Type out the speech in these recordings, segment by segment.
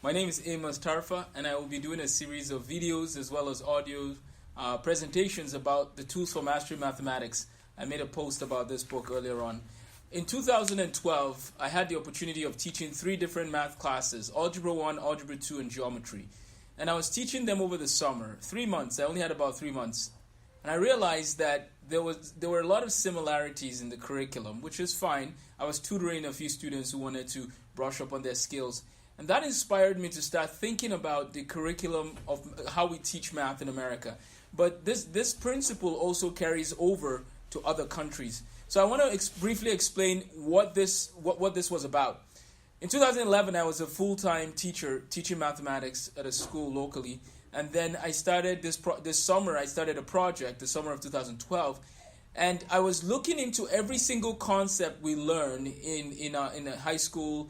My name is Amos Tarfa, and I will be doing a series of videos as well as audio presentations about the tools for mastering mathematics. I made a post about this book earlier on. In 2012, I had the opportunity of teaching 3 different math classes: Algebra 1, Algebra 2, and Geometry. And I was teaching them over the summer, 3 months. I only had about 3 months. And I realized that there were a lot of similarities in the curriculum, which is fine. I was tutoring a few students who wanted to brush up on their skills. And that inspired me to start thinking about the curriculum of how we teach math in America. But this principle also carries over to other countries. So I want to briefly explain what this was about. In 2011, I was a full-time teacher teaching mathematics at a school locally. And then I started this summer, I started a project, the summer of 2012. And I was looking into every single concept we learn in a high school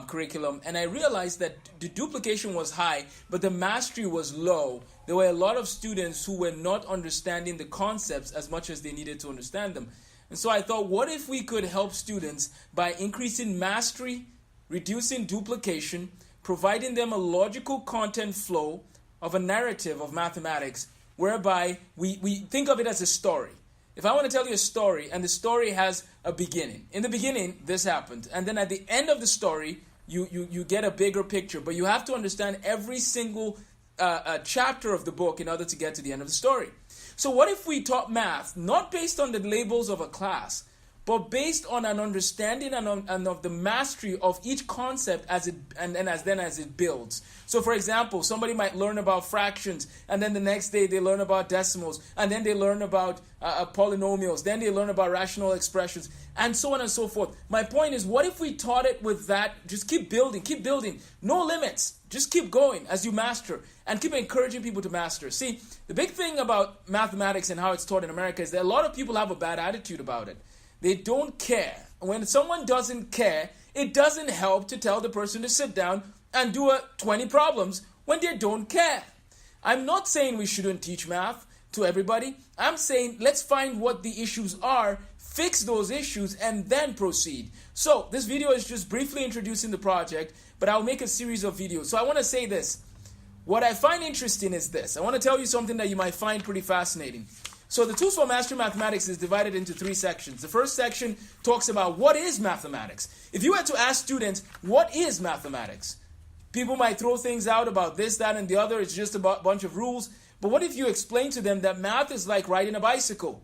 curriculum, and I realized that the duplication was high, but the mastery was low. There were a lot of students who were not understanding the concepts as much as they needed to understand them. And so I thought, what if we could help students by increasing mastery, reducing duplication, providing them a logical content flow of a narrative of mathematics, whereby we think of it as a story. If I want to tell you a story, and the story has a beginning. In the beginning, this happened. And then at the end of the story, you get a bigger picture. But you have to understand every single chapter of the book in order to get to the end of the story. So what if we taught math, not based on the labels of a class, but based on an understanding and of the mastery of each concept as it builds. So for example, somebody might learn about fractions, and then the next day they learn about decimals, and then they learn about polynomials, then they learn about rational expressions, and so on and so forth. My point is, what if we taught it with that? Just keep building, no limits. Just keep going as you master, and keep encouraging people to master. See, the big thing about mathematics and how it's taught in America is that a lot of people have a bad attitude about it. They don't care. When someone doesn't care, it doesn't help to tell the person to sit down and do 20 problems when they don't care. I'm not saying we shouldn't teach math to everybody. I'm saying let's find what the issues are, fix those issues, and then proceed. So this video is just briefly introducing the project, but I'll make a series of videos. So I want to say this. What I find interesting is this. I want to tell you something that you might find pretty fascinating. So the tools for mastering mathematics is divided into 3 sections. The first section talks about what is mathematics. If you were to ask students, what is mathematics? People might throw things out about this, that, and the other. It's just a bunch of rules. But what if you explain to them that math is like riding a bicycle?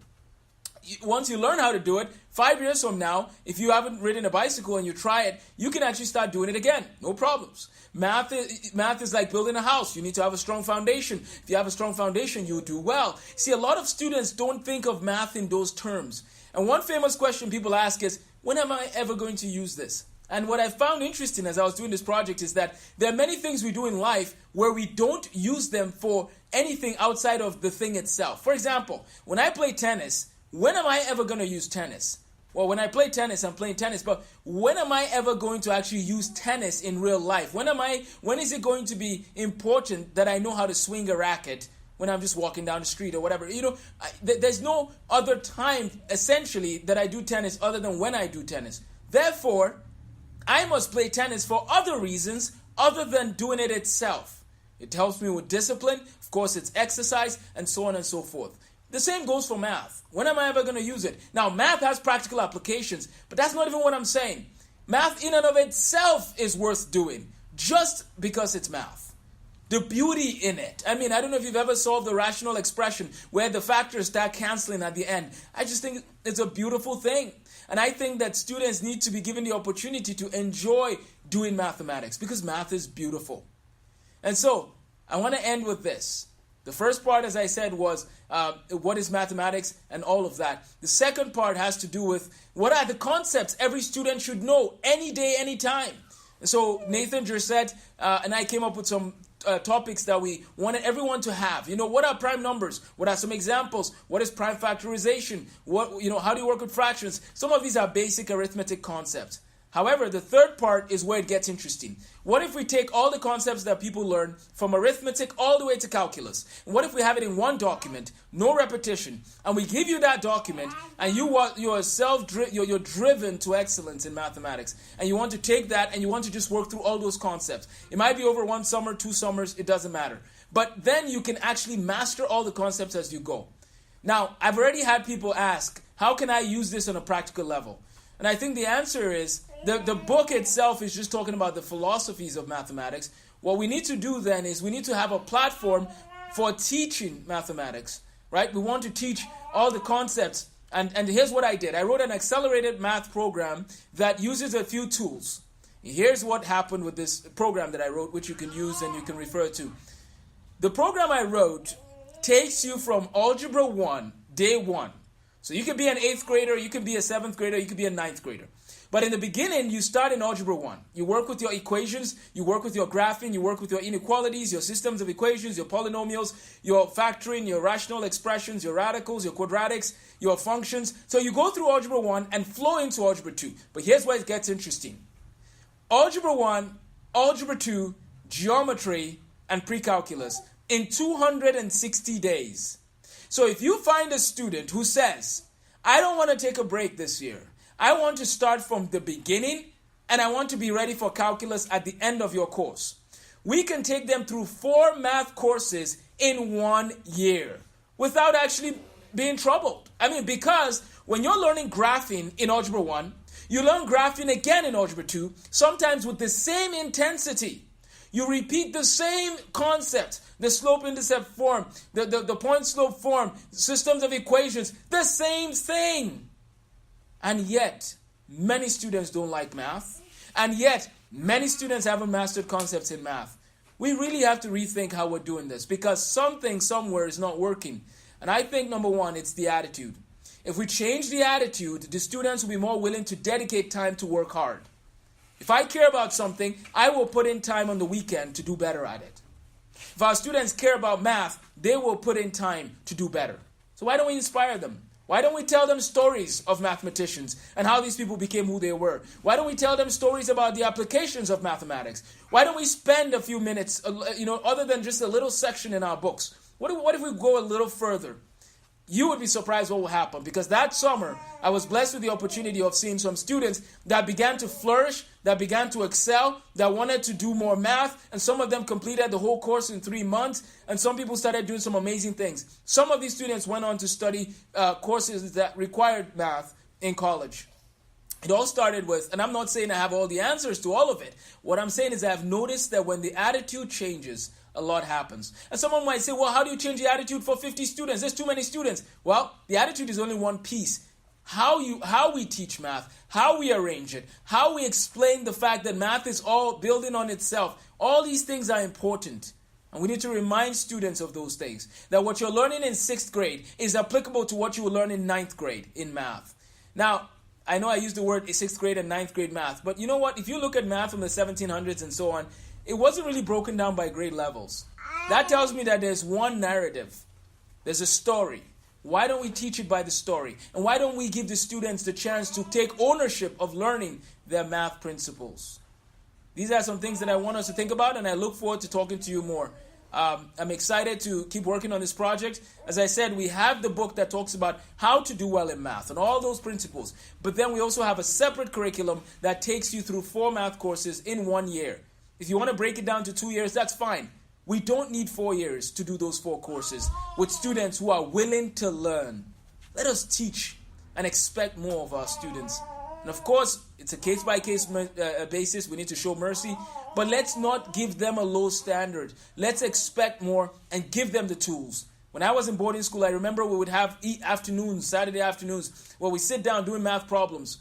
Once you learn how to do it, 5 years from now, if you haven't ridden a bicycle and you try it, you can actually start doing it again. No problems. Math is like building a house. You need to have a strong foundation. If you have a strong foundation, you'll do well. See, a lot of students don't think of math in those terms. And one famous question people ask is, when am I ever going to use this? And what I found interesting as I was doing this project is that there are many things we do in life where we don't use them for anything outside of the thing itself. For example, when I play tennis, when am I ever going to use tennis? Well, when I play tennis, I'm playing tennis, but when am I ever going to actually use tennis in real life? When is it going to be important that I know how to swing a racket when I'm just walking down the street or whatever? There's no other time, essentially, that I do tennis other than when I do tennis. Therefore, I must play tennis for other reasons other than doing it itself. It helps me with discipline, of course, it's exercise, and so on and so forth. The same goes for math. When am I ever going to use it? Now, math has practical applications, but that's not even what I'm saying. Math in and of itself is worth doing just because it's math. The beauty in it. I mean, I don't know if you've ever solved a rational expression where the factors start canceling at the end. I just think it's a beautiful thing. And I think that students need to be given the opportunity to enjoy doing mathematics because math is beautiful. And so, I want to end with this. The first part, as I said, was what is mathematics and all of that. The second part has to do with what are the concepts every student should know any day, any time. And so Nathan Jersett and I came up with some topics that we wanted everyone to have. What are prime numbers? What are some examples? What is prime factorization? How do you work with fractions? Some of these are basic arithmetic concepts. However, the third part is where it gets interesting. What if we take all the concepts that people learn from arithmetic all the way to calculus? And what if we have it in one document, no repetition, and we give you that document, and you're driven to excellence in mathematics, and you want to take that and you want to just work through all those concepts. It might be over 1 summer, 2 summers, it doesn't matter. But then you can actually master all the concepts as you go. Now, I've already had people ask, how can I use this on a practical level? And I think the answer is, the book itself is just talking about the philosophies of mathematics. What we need to do then is we need to have a platform for teaching mathematics, right? We want to teach all the concepts. And here's what I did. I wrote an accelerated math program that uses a few tools. Here's what happened with this program that I wrote, which you can use and you can refer to. The program I wrote takes you from Algebra 1, day 1. So you could be an 8th grader, you could be a 7th grader, you could be a 9th grader. But in the beginning, you start in Algebra 1. You work with your equations, you work with your graphing, you work with your inequalities, your systems of equations, your polynomials, your factoring, your rational expressions, your radicals, your quadratics, your functions. So you go through Algebra 1 and flow into Algebra 2. But here's where it gets interesting. Algebra 1, Algebra 2, geometry, and pre-calculus in 260 days. So if you find a student who says, I don't want to take a break this year, I want to start from the beginning and I want to be ready for calculus at the end of your course, we can take them through 4 math courses in 1 year without actually being troubled. Because when you're learning graphing in Algebra 1, you learn graphing again in Algebra 2, sometimes with the same intensity. You repeat the same concepts, the slope-intercept form, the point-slope form, systems of equations, the same thing. And yet, many students don't like math. And yet, many students haven't mastered concepts in math. We really have to rethink how we're doing this because something somewhere is not working. And I think, number one, it's the attitude. If we change the attitude, the students will be more willing to dedicate time to work hard. If I care about something, I will put in time on the weekend to do better at it. If our students care about math, they will put in time to do better. So why don't we inspire them? Why don't we tell them stories of mathematicians and how these people became who they were? Why don't we tell them stories about the applications of mathematics? Why don't we spend a few minutes, other than just a little section in our books? What if we go a little further? You would be surprised what will happen, because that summer I was blessed with the opportunity of seeing some students that began to flourish, that began to excel, that wanted to do more math, and some of them completed the whole course in 3 months, and some people started doing some amazing things. Some of these students went on to study courses that required math in college. It all started with, and I'm not saying I have all the answers to all of it. What I'm saying is I've noticed that when the attitude changes, a lot happens. And someone might say, well, how do you change the attitude for 50 students? There's too many students. Well, the attitude is only one piece. How we teach math, how we arrange it, how we explain the fact that math is all building on itself. All these things are important. And we need to remind students of those things. That what you're learning in 6th grade is applicable to what you will learn in 9th grade in math. Now, I know I used the word 6th grade and 9th grade math, but you know what? If you look at math from the 1700s and so on, it wasn't really broken down by grade levels. That tells me that there's one narrative. There's a story. Why don't we teach it by the story? And why don't we give the students the chance to take ownership of learning their math principles? These are some things that I want us to think about, and I look forward to talking to you more. I'm excited to keep working on this project. As I said, we have the book that talks about how to do well in math and all those principles. But then we also have a separate curriculum that takes you through 4 math courses in 1 year. If you want to break it down to 2 years, that's fine. We don't need 4 years to do those 4 courses with students who are willing to learn. Let us teach and expect more of our students. And of course, it's a case-by-case basis. We need to show mercy. But let's not give them a low standard. Let's expect more and give them the tools. When I was in boarding school, I remember we would have afternoons, Saturday afternoons, where we sit down doing math problems.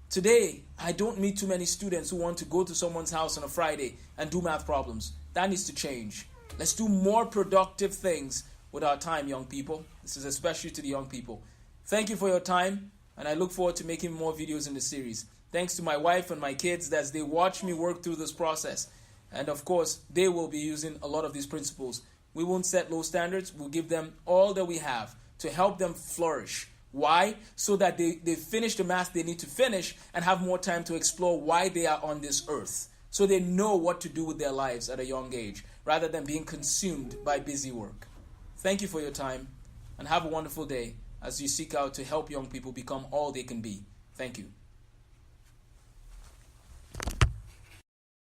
Today, I don't meet too many students who want to go to someone's house on a Friday and do math problems. That needs to change. Let's do more productive things with our time, young people. This is especially to the young people. Thank you for your time, and I look forward to making more videos in the series. Thanks to my wife and my kids as they watch me work through this process. And of course, they will be using a lot of these principles. We won't set low standards. We'll give them all that we have to help them flourish Why? So that they finish the math they need to finish and have more time to explore why they are on this earth. So they know what to do with their lives at a young age, rather than being consumed by busy work. Thank you for your time, and have a wonderful day as you seek out to help young people become all they can be. Thank you.